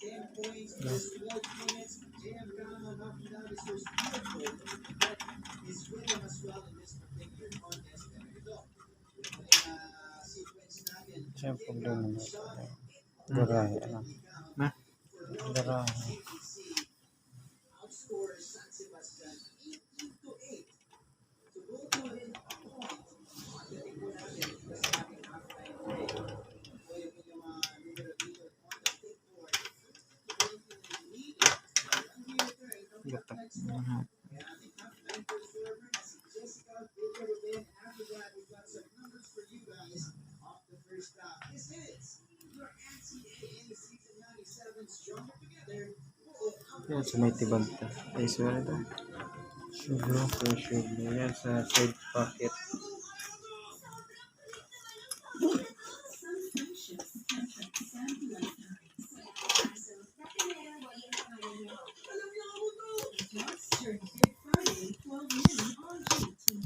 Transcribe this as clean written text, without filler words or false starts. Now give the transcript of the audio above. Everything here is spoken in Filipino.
Siya ang problema mo. Garahe, ano? Na? Garahe. Gatak. Yan sa may tibag ta. Ay, sorry ito. Sugar. Sugar. Yan sa side pocket. Friday, 12 noon on GTV.